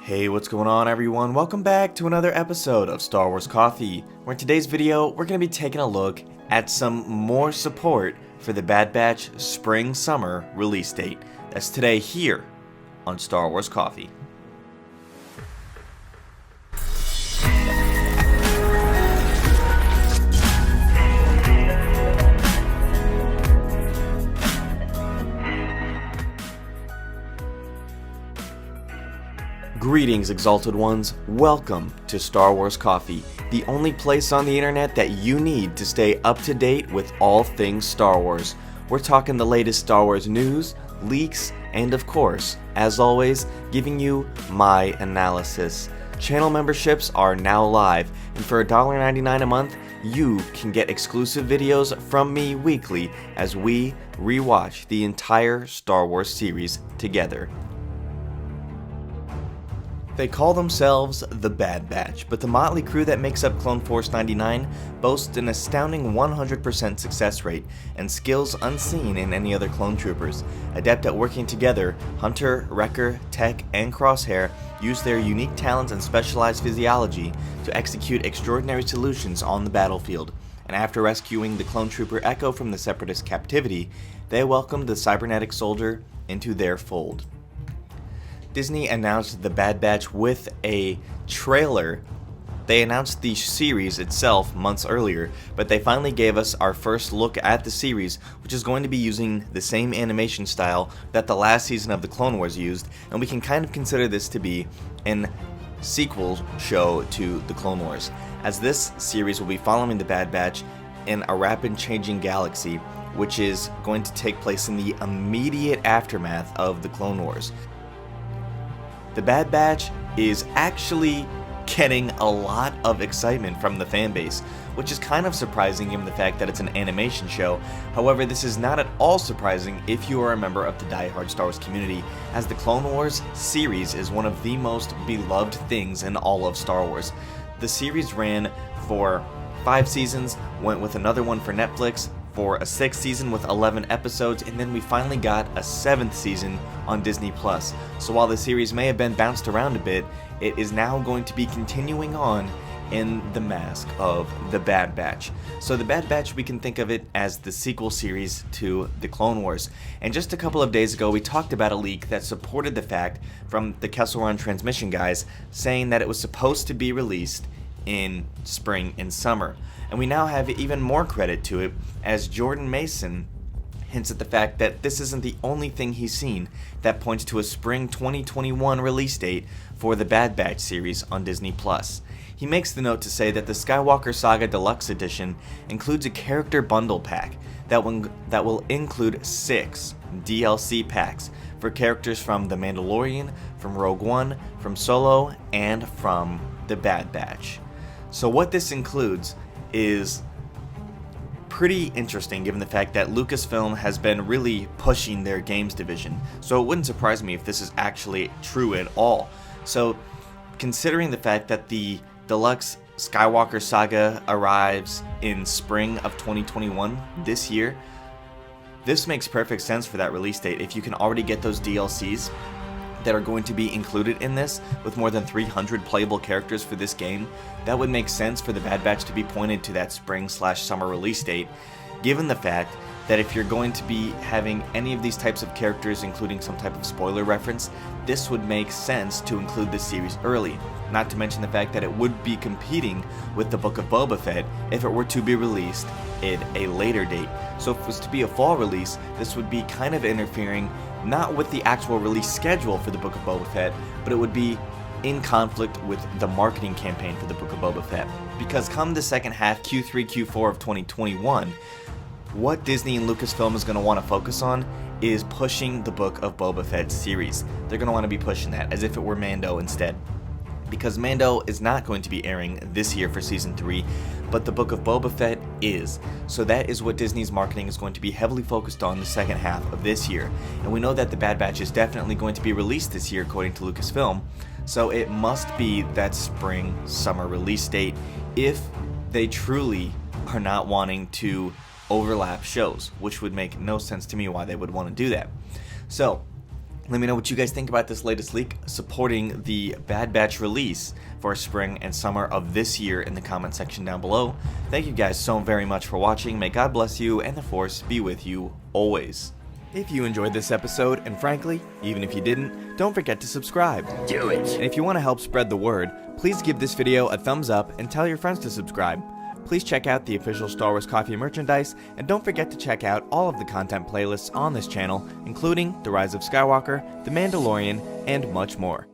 Hey, what's going on everyone? Welcome back to another episode of Star Wars Coffee, where in today's video, we're going to be taking a look at some more support for the Bad Batch Spring-Summer release date. That's today here on Star Wars Coffee. Greetings, Exalted Ones. Welcome to Star Wars Coffee, the only place on the internet that you need to stay up to date with all things Star Wars. We're talking the latest Star Wars news, leaks, and of course, as always, giving you my analysis. Channel memberships are now live, and for $1.99 a month, you can get exclusive videos from me weekly as we rewatch the entire Star Wars series together. They call themselves the Bad Batch, but the motley crew that makes up Clone Force 99 boasts an astounding 100% success rate and skills unseen in any other clone troopers. Adept at working together, Hunter, Wrecker, Tech, and Crosshair use their unique talents and specialized physiology to execute extraordinary solutions on the battlefield. And after rescuing the clone trooper Echo from the Separatist captivity, they welcomed the cybernetic soldier into their fold. Disney announced the Bad Batch with a trailer. They announced the series itself months earlier, but they finally gave us our first look at the series, which is going to be using the same animation style that the last season of the Clone Wars used, and we can kind of consider this to be an sequel show to the Clone Wars, as this series will be following the Bad Batch in a rapid changing galaxy, which is going to take place in the immediate aftermath of the Clone Wars. The Bad Batch is actually getting a lot of excitement from the fanbase, which is kind of surprising given the fact that it's an animation show. However, this is not at all surprising if you are a member of the die-hard Star Wars community, as the Clone Wars series is one of the most beloved things in all of Star Wars. The series ran for 5 seasons, went with another one for Netflix, for a 6th season with 11 episodes, and then we finally got a 7th season on Disney+. So while the series may have been bounced around a bit, it is now going to be continuing on in the mask of the Bad Batch. So the Bad Batch, we can think of it as the sequel series to the Clone Wars. And just a couple of days ago, we talked about a leak that supported the fact from the Kessel Run Transmission guys saying that it was supposed to be released in spring and summer. And we now have even more credit to it, as Jordan Mason hints at the fact that this isn't the only thing he's seen that points to a spring 2021 release date for the Bad Batch series on Disney+. He makes the note to say that the Skywalker Saga Deluxe Edition includes a character bundle pack that will include 6 DLC packs for characters from The Mandalorian, from Rogue One, from Solo, and from the Bad Batch. So what this includes is pretty interesting given the fact that Lucasfilm has been really pushing their games division, so it wouldn't surprise me if this is actually true at all. So considering the fact that the Deluxe Skywalker Saga arrives in spring of 2021 this year, this makes perfect sense for that release date. If you can already get those DLCs that are going to be included in this, with more than 300 playable characters for this game, that would make sense for the Bad Batch to be pointed to that spring/summer release date, given the fact that if you're going to be having any of these types of characters, including some type of spoiler reference, this would make sense to include the series early. Not to mention the fact that it would be competing with the Book of Boba Fett if it were to be released at a later date. So if it was to be a fall release, this would be kind of interfering not with the actual release schedule for the Book of Boba Fett, but it would be in conflict with the marketing campaign for the Book of Boba Fett. Because come the second half, Q3, Q4 of 2021, what Disney and Lucasfilm is going to want to focus on is pushing the Book of Boba Fett series. They're going to want to be pushing that as if it were Mando instead. Because Mando is not going to be airing this year for Season 3, but the Book of Boba Fett is. So that is what Disney's marketing is going to be heavily focused on the second half of this year. And we know that the Bad Batch is definitely going to be released this year according to Lucasfilm, so it must be that spring-summer release date if they truly are not wanting to overlap shows, which would make no sense to me why they would want to do that. So Let me know what you guys think about this latest leak supporting the Bad Batch release for spring and summer of this year in the comment section down below. Thank you guys so very much for watching. May God bless you and the Force be with you always. If you enjoyed this episode, and frankly, even if you didn't, don't forget to subscribe. Do it! And if you want to help spread the word, please give this video a thumbs up and tell your friends to subscribe. Please check out the official Star Wars Coffee merchandise, and don't forget to check out all of the content playlists on this channel, including The Rise of Skywalker, The Mandalorian, and much more.